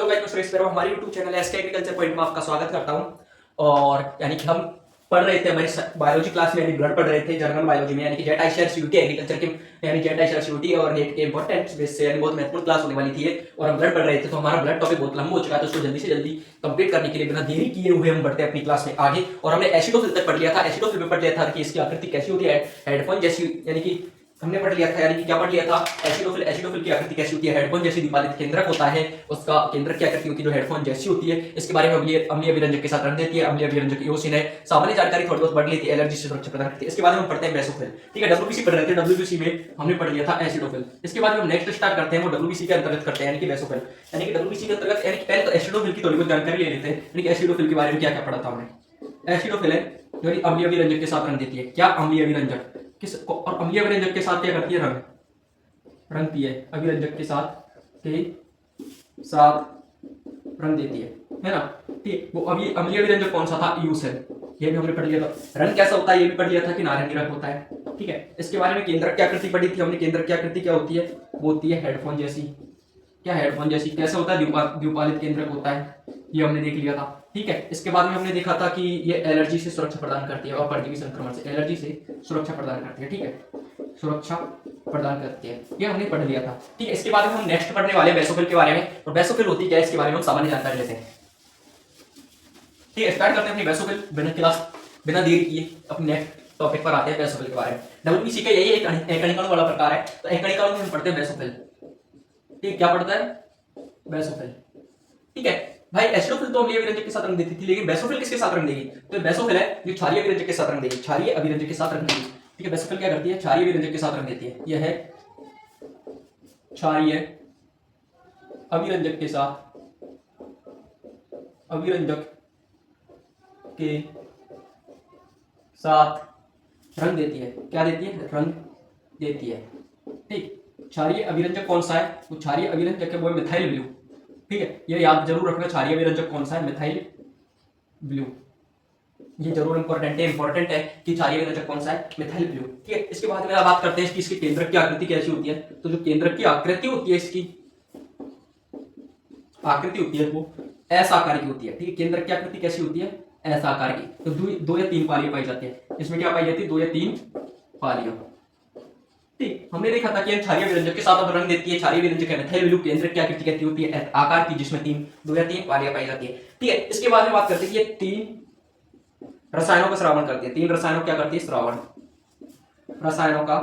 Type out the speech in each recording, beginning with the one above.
Hello guys, मैं सुरेश पेरो, हमारे YouTube channel SK agriculture point में आपका स्वागत करता हूं। और यानी कि हम पढ़ रहे थे हमारी बायोलॉजी क्लास में, यानी ब्लड पढ़ रहे थे जनरल बायोलॉजी में, यानी कि जेट आईसीआरसीयूटी एग्रीकल्चर के, यानी जेट आईसीआरसीयूटी और नेट के इंपॉर्टेंट बेस से, यानी बहुत महत्वपूर्ण क्लास होने वाली थी ये। और हम ब्लड पढ़ रहे थे तो हमारा ब्लड टॉपिक बहुत लंबा हो चुका है, तो उसको जल्दी से जल्दी कंप्लीट करने के लिए बिना देरी किए हुए हम बढ़ते हैं अपनी क्लास में आगे। और हमने एसिडोफिल तक पढ़ लिया था, एसिडोफिल में पढ़ लिया था कि इसकी आकृति कैसी होती है, हेडफोन जैसी, यानी कि हमने पढ़ लिया था, यानी कि क्या पढ़ लिया था, एसिडोफिल। एसिडोफिल की आकृति कैसी होती है, हेडफोन जैसी दीपालित केंद्रक होता है, उसका केंद्रक की आकृति होती है जो हेडफोन जैसी होती है। इसके बारे में अम्लीय विरंजक के साथ रंग देती है, अम्लीय विरंजक एओसिन है। सामान्य जानकारी थोड़ी बहुत पढ़ ली थी, एलर्जी से सुरक्षा प्रदान करती है। इसके बाद हम पढ़ते हैं बेसोफिल। ठीक है, डब्ल्यूबीसी पढ़ रहे थे, डब्ल्यूबीसी में हमने पढ़ लिया था एसिडोफिल। इसके बाद हम नेक्स्ट स्टार्ट करते हैं, वो डब्ल्यूबीसी के अंतर्गत करते हैं, यानी कि बेसोफिल। यानी कि डब्ल्यूबीसी के अंतर्गत, यानी कि पहले तो एसिडोफिल की थोड़ी बहुत जानकारी ले लेते हैं, यानी कि एसिडोफिल के बारे में क्या क्या पढ़ा था हमने। एसिडोफिल है जो अम्लीय विरंजक के साथ रंग देती है। क्या अम्लीय विरंजक किस, और अम्लीय विरंजक के साथ क्या करती है, रंगती है, अभिरंजक के साथ रंग देती है ना। ठीक, वो अभी अम्लीय विरंजक कौन सा था, यूसेल, ये भी हमने पढ़ लिया था। रंग कैसा होता है ये भी पढ़ लिया था कि नारंगी रंग होता है। ठीक है, इसके बारे में केंद्रक की आकृति पढ़ी थी हमने। केंद्रक की आकृति क्या होती है, वो होती है हेडफोन जैसी। क्या हेडफोन जैसी कैसे होता है, द्विपालित केंद्रक होता है, ये हमने देख लिया था। ठीक है, इसके बाद में हमने देखा था कि ये एलर्जी से सुरक्षा प्रदान करती है और परजीवी संक्रमण से एलर्जी से सुरक्षा प्रदान करती है। ठीक है, सुरक्षा प्रदान करती है, ये हमने पढ़ लिया था। ठीक है, इसके बाद हम नेक्स्ट पढ़ने वाले बेसोफिल के बारे में। और बेसोफिल होती क्या है, इसके बारे में हम सामान्य जानकारी लेते हैं। ठीक है, स्टार्ट करते हैं अपनी बेसोफिल बिना क्लास, बिना देरी किए अपने नेक्स्ट टॉपिक पर आते हैं बेसोफिल के बारे में। डब्ल्यूबीसी का यही एक कणिकाणु वाला प्रकार है, तो एक कणिकाणु में हम पढ़ते हैं बेसोफिल। ठीक, क्या पढ़ता है, बेसोफिल। ठीक है भाई, एसिडोफिल तो अम्लीय विरंजक के साथ रंग देती थी, लेकिन बेसोफिल किसके साथ रंग देगी, तो बेसोफिल है जो क्षारीय विरंजक के साथ रंग देगी, क्षारीय अभिरंजक के साथ रंग देगी। ठीक है, बेसोफिल क्या करती है, क्षारीय विरंजक के साथ रंग देती है। यह है क्षारीय अभिरंजक के साथ, अभिरंजक के साथ रंग देती है। क्या देती है, रंग देती है। ठीक, क्षारीय अभिरंजक कौन सा है, वो क्षारीय अभिरंजक है वो मिथाइल ब्लू। ठीक है, ये याद जरूर रखना, क्षारीय विरंजक कौन सा है, मिथाइल ब्लू। ये जरूर इंपॉर्टेंट है कि क्षारीय विरंजक कौन सा है, मिथाइल ब्लू। ठीक है, इसके बाद में बात करते हैं कि इसके केंद्रक की आकृति कैसी होती है। तो जो केंद्रक की आकृति होती है, इसकी आकृति होती है वो एस आकार की होती है। ठीक है, केंद्रक की आकृति कैसी होती है, एस आकार की। तो दो या तीन पालियां पाई जाती है, इसमें क्या पाई जाती है, दो या तीन पालियां। ठीक, हमने देखा था कि क्षारीय विरंजक के साथ रंग देती है, क्षारीय विरंजक है मिथाइल ब्लू। केंद्रक की आकृति कहती होती है आकार की, जिसमें दो या तीन पालियां पाई जाती है। ठीक है, इसके बाद में बात करते हैं कि ये तीन रसायनों का श्रावण करती है। तीन रसायनों क्या करती है, श्रावण, रसायनों का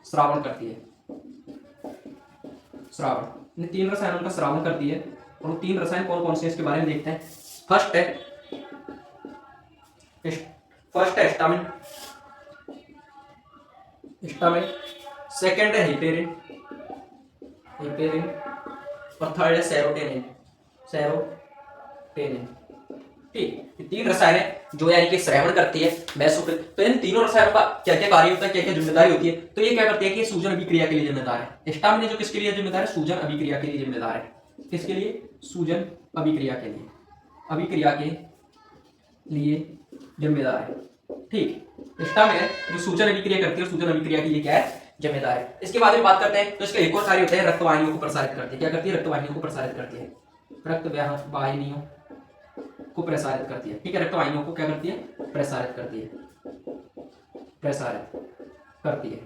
श्रावण करती है, श्रावण, तीन रसायनों का श्रावण करती है। और तीन रसायन कौन कौन से इसके बारे में देखते हैं। फर्स्ट है स्टामिन, स्टामिन। सेकेंड है हिपेरिन, हिपेरिन। और थर्ड है सेरोटेनिन, सेरोटेनिन। ठीक, तीन रसायन है जो यानी कि श्रवण करती है बेसोफिल। तो इन तीनों रसायनों का क्या क्या कार्य होता है, क्या क्या जिम्मेदारी होती है, तो ये क्या करती है कि सूजन अभिक्रिया के लिए जिम्मेदार है। स्टामिन जो किसके लिए जिम्मेदार है, सूजन अभिक्रिया के लिए जिम्मेदार है। किसके लिए, सूजन अभिक्रिया के लिए, अभिक्रिया के लिए जिम्मेदार है। ठीक, स्टामिन है जो सूजन अभिक्रिया करती है, सूजन अभिक्रिया के लिए क्या है, जिम्मेदार है। इसके बाद में बात करते हैं तो इसका एक और कार्य होता है, रक्त वाहिनियों को प्रसारित करती है। क्या करती है, रक्त वाहिनियों को प्रसारित करती है, रक्त वाहिनियों को प्रसारित करती है। ठीक है, रक्त वाहिनियों को क्या करती है, प्रसारित करती है, प्रसारित करती है।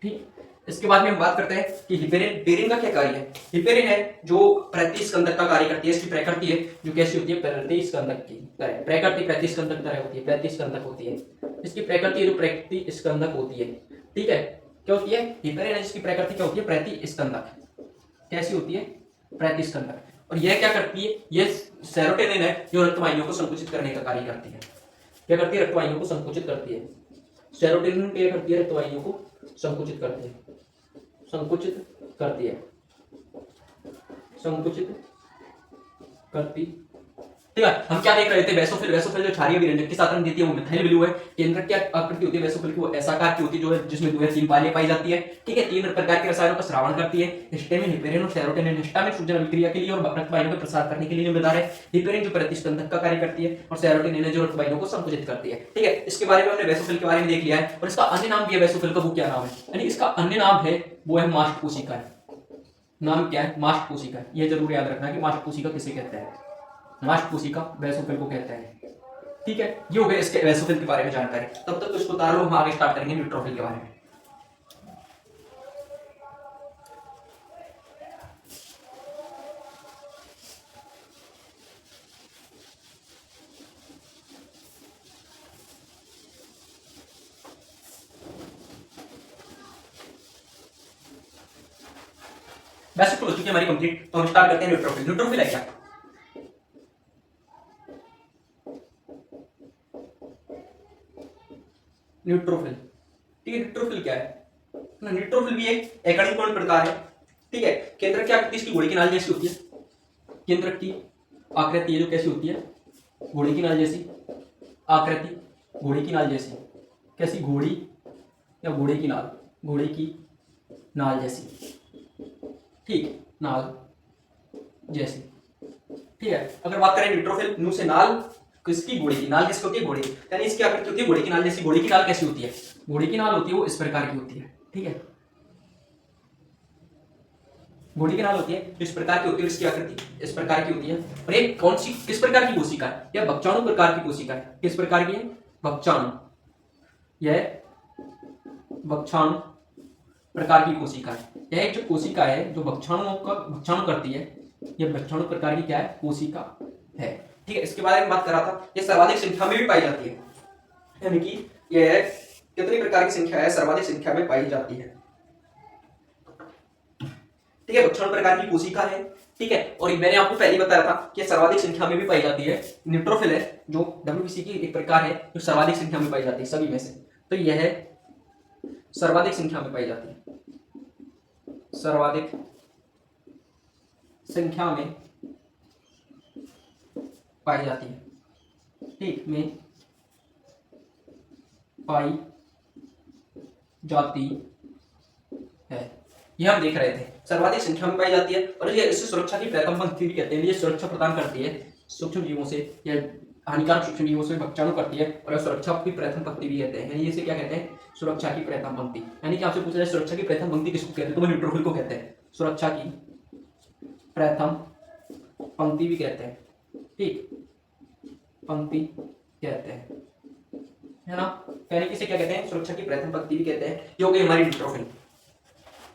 ठीक, इसके बाद में हम बात करते हैं कि हिपेरिन, हिपेरिन का क्या कार्य है। हिपेरिन है जो प्रतिस्कंदक का कार्य करती है। इसकी प्रकृति है जो कैसी होती है, प्रतिस्कंदक की तरह, प्रकृति प्रतिस्कंदक तरह होती है, प्रतिस्कंदक होती है। इसकी प्रकृति जो प्रतिस्कंदक होती है। ठीक है, क्या होती है, हिपेरिन है जिसकी प्रकृति क्या होती है, प्रतिस्कंदक। कैसी होती है, प्रतिस्कंदक। और यह क्या करती है, यह सेरोटोनिन है जो रक्त वाहिनियों को संकुचित करने का कार्य करती है। क्या करती है, रक्त वाहिनियों को संकुचित करती है। सेरोटोनिन क्या करती है, रक्त वाहिनियों को संकुचित करती है, संकुचित करती है, संकुचित करती। ठीक है, हम क्या देख रहे थे, बेसोफिल। बेसोफिल जो क्षारीय विरंजक के साथ रंग देती है वो मिथाइल ब्लू है। केंद्रक की आकृति होती है बेसोफिल की, वो ऐसा आकार की होती है जो है जिसमें दो या तीन पालियां पाई जाती है। ठीक है, तीन प्रकार के रसायनों का श्रावण करती है। हिस्टामिन, हिपेरिन और सेरोटोनिन। हिस्टामिन सूजन अभिक्रिया के लिए और रक्त वाहिनियों को प्रसार करने के लिए जिम्मेदार है। हिपेरिन जो प्रतिस्कंदक का कार्य करती है, और सेरोटोनिन है जो रक्त वाहिनियों को संकुचित करती है। ठीक है, इसके बारे में हमने बेसोफिल के बारे में देख लिया है। और इसका अन्य नाम भी है बेसोफिल का, वो क्या नाम है, यानी इसका अन्य नाम है वो है मास्ट कोशिका। नाम क्या है? मास्ट कोशिका। ये जरूर याद रखना कि मास्ट कोशिका किसे कहते हैं। मास्ट कोशिका बेसोफिल को कहते हैं। ठीक है, ये हो गया इसके बेसोफिल के बारे में जानकारी। तब तक तो इसको उतार लो, हम आगे स्टार्ट करेंगे न्यूट्रोफिल के बारे में। बेसिक हो चुकी है हमारी कंप्लीट, तो हम स्टार्ट करते हैं न्यूट्रोफिल। न्यूट्रोफिल है क्या? न्यूट्रोफिल, ठीक है, न्यूट्रोफिल क्या है ना? न्यूट्रोफिल भी एक एकाणिक कण प्रकार है। ठीक है, केंद्रक की आकृति इसकी घोड़े की नाल जैसी होती है। केंद्रक की आकृति ये जो कैसी होती है? घोड़े की नाल जैसी आकृति, घोड़े की नाल जैसी। कैसी? घोड़ी या घोड़े की नाल? घोड़े की नाल जैसी। ठीक, नाल जैसी। ठीक है, अगर बात करें न्यूट्रोफिल, नु से नाल, किसकी? घोड़े की नाल। किसकी होती है? घोड़े की। यानी इसकी आकृति होती है घोड़े की नाल जैसी। घोड़े की नाल कैसी होती है? घोड़े की नाल होती है वो इस प्रकार की होती है। ठीक है, घोड़े की नाल होती है इस प्रकार की होती है, इसकी आकृति इस प्रकार की होती है। और ये कौन सी, किस प्रकार की कोशिका है? यह भक्षाणु प्रकार की कोशिका है। किस प्रकार की है? भक्षाणु। यह भक्षाणु प्रकार की कोशिका है। यह एक जो कोशिका है जो भक्षाणुओं का भक्षाणु करती है, यह भक्षाणु प्रकार की क्या है? कोशिका है। ठीक है, इसके बारे में बात कर रहा था। यह सर्वाधिक संख्या में भी पाई जाती है, यानी कि यह कितनी प्रकार की संख्या है? सर्वाधिक संख्या में पाई जाती है। ठीक है, भक्षण प्रकार की कोशिका है। ठीक है, और मैंने आपको पहले ही बताया था कि सर्वाधिक संख्या में भी पाई जाती है। न्यूट्रोफिल है जो डब्ल्यूबीसी की एक प्रकार है जो सर्वाधिक संख्या में पाई जाती है सभी में से। तो यह सर्वाधिक संख्या में पाई जाती है, सर्वाधिक संख्या में पाई जाती है। ठीक, में पाई जाती है, यह हम देख रहे थे। सर्वाधिक संख्या में पाई जाती है और ये इसे सुरक्षा की प्रथम पंक्ति भी कहते हैं। ये सुरक्षा प्रदान करती है सूक्ष्म जीवों से या हानिकारक सूक्ष्म जीवों से भक्षण करती है, और सुरक्षा की प्रथम पंक्ति भी कहते हैं। यानी इसे क्या कहते हैं? सुरक्षा की प्रथम पंक्ति। यानी कि आपसे पूछा जाए सुरक्षा की प्रथम पंक्ति किसको कहते हैं, तो वो न्यूट्रोफिल को कहते हैं। सुरक्षा की प्रथम पंक्ति भी कहते हैं। ठीक, पंक्ति कहते हैं, है ना? यानी कि इसे क्या कहते हैं? सुरक्षा की प्रथम पंक्ति भी कहते हैं। ये हो गई हमारी न्यूट्रोफिल।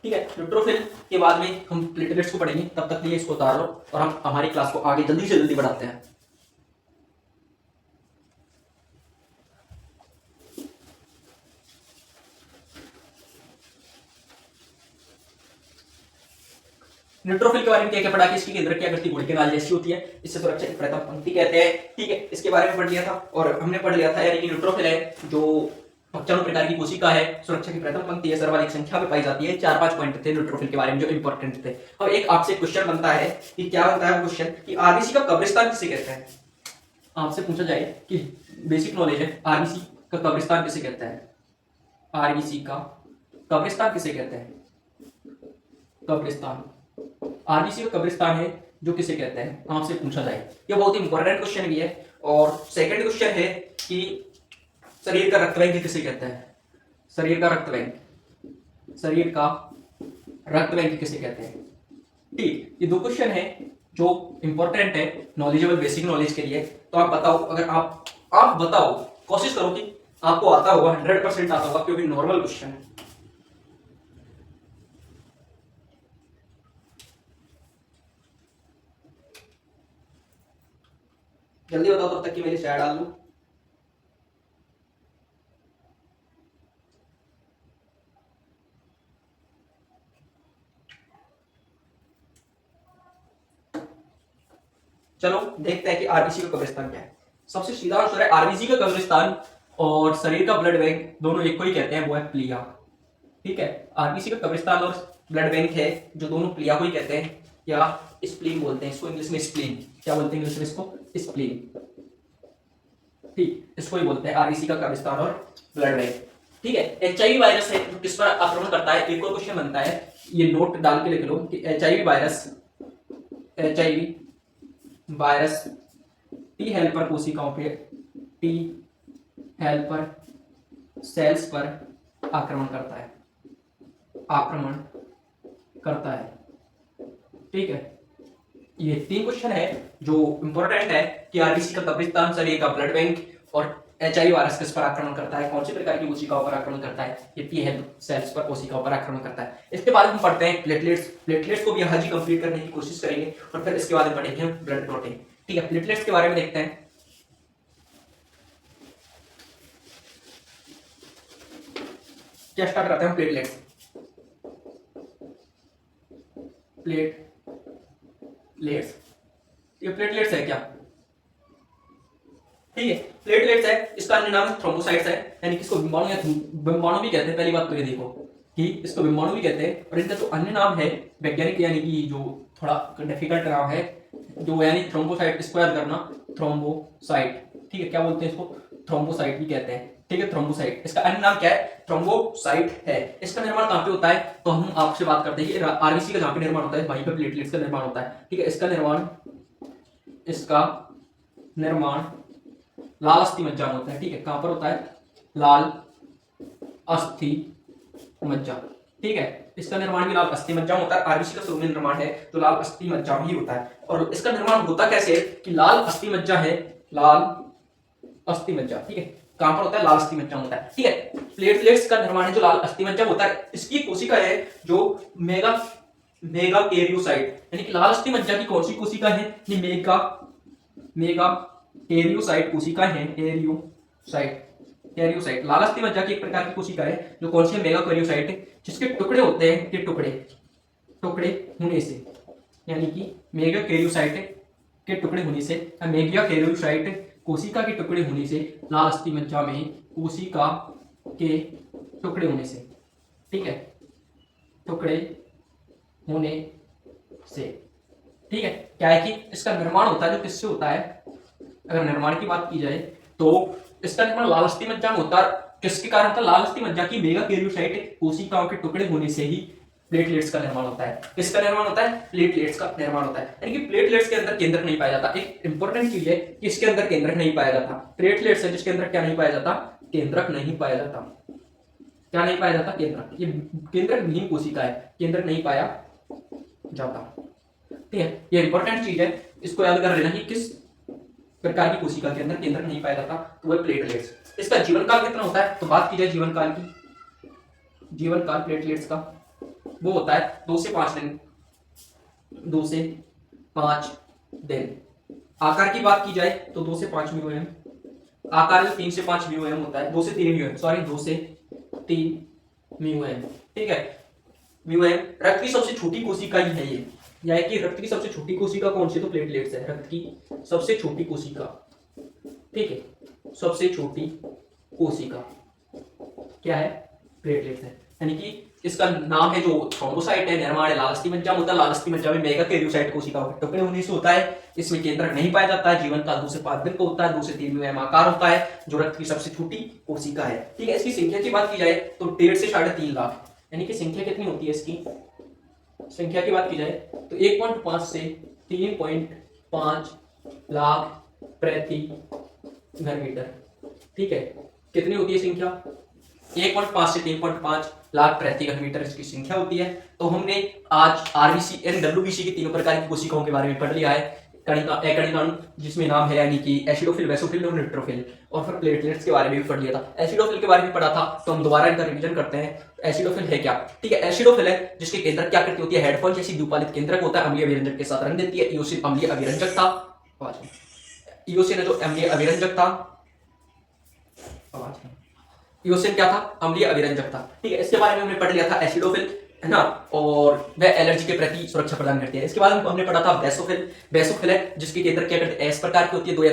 ठीक है, न्यूट्रोफिल के बाद में हम प्लेटलेट्स को पढ़ेंगे। तब तक के लिए इसको उतार लो और हम हमारी क्लास को आगे जल्दी से जल्दी बढ़ाते हैं। न्यूट्रोफिल के बारे में क्या क्या पढ़ा कि इसकी केंद्रक की आकृति घोड़े के नाल जैसी होती है, इससे सुरक्षा की प्रथम पंक्ति कहते हैं। ठीक है, इसके बारे में पढ़ लिया था और हमने पढ़ लिया था, यानी कि न्यूट्रोफिल है जो भक्षण प्रकार की कोशिका है, सुरक्षा की प्रथम पंक्ति है, सर्वाधिक संख्या में पाई जाती है। 4-5 पॉइंट थे न्यूट्रोफिल के बारे में जो इंपॉर्टेंट थे। अब एक आपसे क्वेश्चन बनता है कि क्या बनता है क्वेश्चन कि आरबीसी का कब्रिस्तान किसे कहते हैं? आपसे पूछा जाए कि बेसिक नॉलेज है, आरबीसी का कब्रिस्तान किसे कहते हैं? आरबीसी का कब्रिस्तान किसे कहते हैं? कब्रिस्तान, आरबीसी का कब्रिस्तान है जो किसे कहते हैं? आपसे पूछा जाए। ये बहुत इंपॉर्टेंट क्वेश्चन भी है। और सेकंड क्वेश्चन है कि शरीर का रक्त बैंक किसे कहते हैं? शरीर का रक्त बैंक, शरीर का रक्त बैंक किसे कहते हैं? ठीक, ये दो क्वेश्चन है जो इंपॉर्टेंट है नॉलेजेबल बेसिक नॉलेज के लिए। तो आप बताओ, अगर आप बताओ, कोशिश करो कि आपको आता होगा, 100% आता होगा, क्योंकि नॉर्मल क्वेश्चन है। जल्दी बताओ तब तक कि मेरी शेयर डाल दूं। चलो देखते हैं कि आरबीसी का कब्रिस्तान क्या है। सबसे सीधा आंसर है आरबीसी का कब्रिस्तान और शरीर का ब्लड बैंक दोनों एक को ही कहते हैं, वो है प्लिया। ठीक है, आरबीसी का कब्रिस्तान और ब्लड बैंक है जो दोनों प्लिया को ही कहते हैं, या स्प्लीन बोलते हैं इसको इंग्लिश में। स्प्लीन क्या बोलते हैं इंग्लिश में? इसको स्प्लीन। ठीक, इसको ही बोलते हैं आरबीसी का कब्रिस्तान और ब्लड बैंक। ठीक है, एचआईवी वायरस है जो किस पर आक्रमण करता है? एक और क्वेश्चन बनता है, ये नोट डाल के लिख लो कि एचआईवी वायरस टी हेल्पर कोशिकाओं पे, टी हेल्पर सेल्स पर आक्रमण करता है, आक्रमण करता है। ठीक है, ये 3 क्वेश्चन है जो इंपॉर्टेंट है कि आरबीसी का कब्रिस्तान शरीर का ब्लड बैंक और एचआईवी वायरस किस पर आक्रमण करता है, कौन सी प्रकार की कोशिकाओं पर आक्रमण करता है, ये टी हेल्प सेल्स पर कोशिकाओं पर आक्रमण करता है। इसके बाद हम पढ़ते हैं प्लेटलेट्स। प्लेटलेट्स को भी आज ही कंप्लीट करने की कोशिश करेंगे और फिर इसके बाद हम पढ़ेंगे ब्लड प्रोटीन। ठीक है, प्लेटलेट्स के बारे में देखते हैं। क्या स्टार्ट करते हैं प्लेटलेट्स। प्लेटलेट्स, ये प्लेटलेट्स है क्या? ठीक है, प्लेटलेट्स है, इसका अन्य नाम थ्रोम्बोसाइट्स है, यानी कि इसको बिंबाणु या बिंबाणु भी कहते हैं। पहली बात तो ये देखो कि इसको बिंबाणु भी कहते हैं, और इनका जो अन्य नाम है वैज्ञानिक यानी कि जो थोड़ा डिफिकल्ट नाम है, जो यानी थ्रोम्बोसाइट, इसको याद करना, थ्रोम्बोसाइट। ठीक है, क्या बोलते हैं इसको? थ्रोम्बोसाइट भी कहते हैं। ठीक है, थ्रोम्बोसाइट, इसका अन्य नाम क्या है? थ्रोम्बोसाइट है। इसका निर्माण कहां पे होता है? तो हम आपसे बात करते हैं कि आरबीसी का जहां पे निर्माण होता है वहीं पे प्लेटलेट्स का निर्माण होता है। ठीक है, इसका निर्माण लाल अस्थि मज्जा में होता है। ठीक है, कहां पर होता है? लाल अस्थि मज्जा। ठीक है, इसका निर्माण भी लाल अस्थि मज्जा में होता है। आरबीसी का शुरू में निर्माण है तो लाल अस्थि मज्जा में ही होता है। और इसका निर्माण होता कैसे है कि लाल अस्थि मज्जा है, लाल अस्थि मज्जा। ठीक है, कहां पर होता है? लाल अस्थि मज्जा में होता है। ठीक है, प्लेटलेट्स का निर्माण है जो लाल अस्थि मज्जा में होता है। इसकी कोशिका है जो मेगाकैरियोसाइट, यानी कि लाल अस्थि मज्जा की कौन सी कोशिका है? ये मेगाकैरियोसाइट कोशिका है। कैरियोसाइट लाल अस्थि मज्जा की एक प्रकार की कोशिका है जो कौन सी है? मेगाकैरियोसाइट, जिसके टुकड़े होते हैं कि टुकड़े होने से, यानी कि मेगाकैरियोसाइट के टुकड़े होने से, मेगाकैरियोसाइट कोशिका के टुकड़े होने से, लाल अस्थि मज्जा में कोशिका के टुकड़े होने से। ठीक है, टुकड़े होने से। ठीक है, क्या है कि इसका निर्माण होता है जो किससे होता है? अगर निर्माण की बात की जाए तो इसका निर्माण लाल अस्थि मज्जा में होता है। किसके कारण होता है? लाल अस्थि मज्जा की मेगाकैरियोसाइट कोशिकाओं के टुकड़े होने से ही प्लेटलेट्स का निर्माण होता है। किसका निर्माण होता है? प्लेटलेट्स का निर्माण होता है। यानी कि प्लेटलेट्स के अंदर केंद्रक नहीं पाया जाता। एक इंपॉर्टेंट चीज है कि इसके अंदर केंद्रक नहीं पाया जाता। प्लेटलेट्स है जिसके अंदर क्या नहीं पाया जाता? केंद्रक नहीं पाया जाता। क्या नहीं पाया जाता? केंद्रक। ये केंद्रक विहीन कोशिका है, केंद्रक नहीं पाया जाता। ठीक है, ये इंपॉर्टेंट चीज है, इसको याद कर लेना कि किस प्रकार की कोशिका के अंदर केंद्रक नहीं पाया जाता, तो वह प्लेटलेट्स। इसका जीवन काल कितना होता है? तो बात की जाए जीवन काल की, जीवन काल प्लेटलेट्स का वो होता है 2 से 5 दिन। 2 से 5 दिन। आकार की बात की जाए तो 2 से 5 म्यूएम, आकार में 3 से 5 म्यूएम होता है। 2 से 3 म्यूएम, सॉरी 2 से 3 म्यूएम। ठीक है, म्यूएम रक्त की सबसे छोटी कोशिका ही है ये, या है कि रक्त की सबसे छोटी कोशिका कौन सी? तो प्लेटलेट्स है, रक्त की सबसे छोटी कोशिका। ठीक है, सबसे छोटी कोशिका क्या है? प्लेटलेट्स है। यानी कि इसका नाम है जो थ्रोम्बोसाइट है, निर्माण है लाल अस्थि मज्जा में होता है। लाल अस्थि मज्जा में मेगाकैरियोसाइट कोशिकाओं के टुकड़े होने से होता है। इसमें केंद्रक नहीं पाया जाता है। जीवन काल 2 से 5 दिन का होता है। 2 से 3 म्यूएम आकार होता है, जो रक्त की सबसे छोटी कोशिका है। ठीक है, इसकी संख्या की बात की जाए तो 1.5 से 3.5 लाख, यानी कि संख्या कितनी होती है इसकी? संख्या की बात की जाए तो 1.5 से 3.5 लाख प्रति घन मीटर। ठीक है, कितनी होती है संख्या? 1.5 से 3.5 लाख प्रति घन मीटर इसकी संख्या होती है। तो हमने आज आरबीसी एंड डब्ल्यूबीसी की तीनों प्रकार की कोशिकाओं के बारे में पढ़ लिया है। कणिकाणु जिसमें नाम है यानी कि एसिडोफिल, बेसोफिल और न्यूट्रोफिल, और फिर प्लेटलेट्स के बारे में भी पढ़ लिया था। एसिडोफिल के बारे में पढ़ा था तो हम दोबारा इनका रिवीजन करते हैं। एसिडोफिल है क्या? ठीक है, एसिडोफिल है जिसके केंद्रक क्या करती होती है? हेडफोन जैसी द्विपालित केंद्रक होता है, अम्लीय अभिरंजक के साथ रंग देती है। इयोसिन अम्लीय अभिरंजक था। इयोसिन है जो अम्लीय अभिरंजक था। इयोसिन क्या था? अम्लीय अभिरंजक था। ठीक है, इसके बारे में हमने पढ़ लिया था एसिडोफिल, है ना, और वह एलर्जी के प्रति सुरक्षा प्रदान करती है। इसके बाद हमने पढ़ा था बेसोफिल। बेसोफिल है जिसके केंद्र क्या करते हैं? एस प्रकार की होती है, 2 या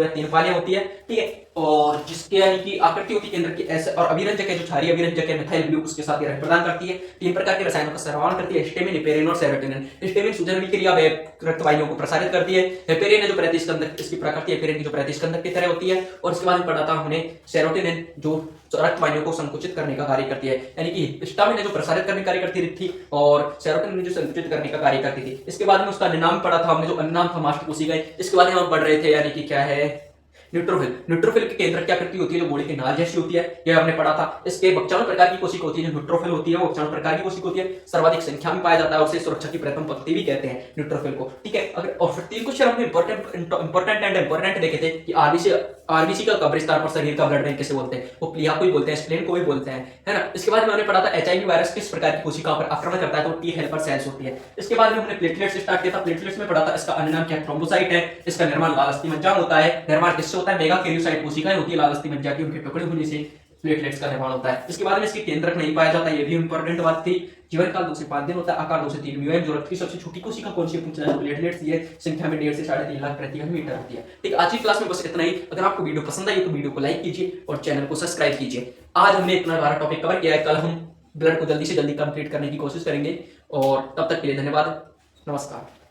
3 पालियां होती है। ठीक है, और जिसके यानी कि आकृति होती है केंद्र की एस, और अभिरंजक है जो क्षारीय अभिरंजक है, मिथाइल ब्लू, उसके साथ रंग प्रदान करती है। 3 प्रकार के रसायनों का स्रावण करती है, हिस्टामिन, हेपेरिन और सेरोटोनिन। हिस्टामिन सूजन क्रिया रक्त वाहिनियों को प्रसारित करती है। हेपेरिन है जो प्रतिस्कंदक, इसकी प्रकृति हेपेरिन की जो प्रतिस्कंदक की तरह होती है। और इसके बाद पढ़ा था हमने सेरोटोनिन जो रक्त वाहिनियों को संकुचित करने का कार्य करती है, यानी कि हिस्टामिन है जो प्रसारित करने का कार्य करती थी और सेरोटोनिन जो संकुचित करने का कार्य करती थी। इसके बाद में उसका नाम पढ़ा था हमने, जो अन्य नाम था मास्टर कोशिकाएं। इसके बाद हम पढ़ रहे थे यानी कि क्या है? न्यूट्रोफिल की केंद्रक क्या करती होती है, जो गोले की नाल जैसी होती है, यह हमने पढ़ा था। इसके 51 प्रकार की कोशिका होती है। जो न्यूट्रोफिल होती है वो 51 प्रकार की कोशिका होती है, सर्वाधिक संख्या में पाया जाता है, उसे सुरक्षा की प्रथम पंक्ति भी कहते हैं न्यूट्रोफिल को, ठीक है। अगर और फिर 3 क्वेश्चन हमने इंपॉर्टेंट देखे थे कि आरबीसी का कब्रिस्तान पर शरीर का ब्लड बैंक किसे बोलते हैं, वो प्लिहा को ही बोलते हैं, स्प्लेन को भी बोलते हैं, है ना। इसके बाद में हमने पढ़ा था एचआईवी वायरस किस प्रकार की कोशिका पर आक्रमण करता है, तो टी हेल्पर सेल्स होती है। इसके बाद में हमने प्लेटलेट्स स्टार्ट किया था। प्लेटलेट्स में पढ़ा था इसका अन्य नाम क्या है, थ्रोम्बोसाइट है। इसका निर्माण लाल अस्थि मज्जा होता है। निर्माण किससे होता है, मेगा कैरियोसाइट कोशिकाएं होती है लाल अस्थि मज्जा की, उनके टुकड़े होने से प्लेटलेट्स का निर्माण होता है। इसके बाद में इसके केंद्रक नहीं पाया जाता, ये भी इंपॉर्टेंट बात थी। जीवन काल 2 से 5 दिन होता है। आकार 2 से 3 म्यूएम। जो रक्त की सबसे छोटी कोशिका कौन सी पूछा जाए, प्लेटलेट्स ही है। संख्या में 1.5 से 3.5 लाख प्रति घन मीटर होती है, ठीक। आज की क्लास में बस इतना ही। अगर आपको वीडियो पसंद आई तो वीडियो को लाइक कीजिए और चैनल को सब्सक्राइब कीजिए। आज हमने इतना बड़ा टॉपिक कवर किया है, कल हम ब्लड को जल्दी से जल्दी कंप्लीट करने की कोशिश करेंगे। और तब तक के लिए धन्यवाद, नमस्कार।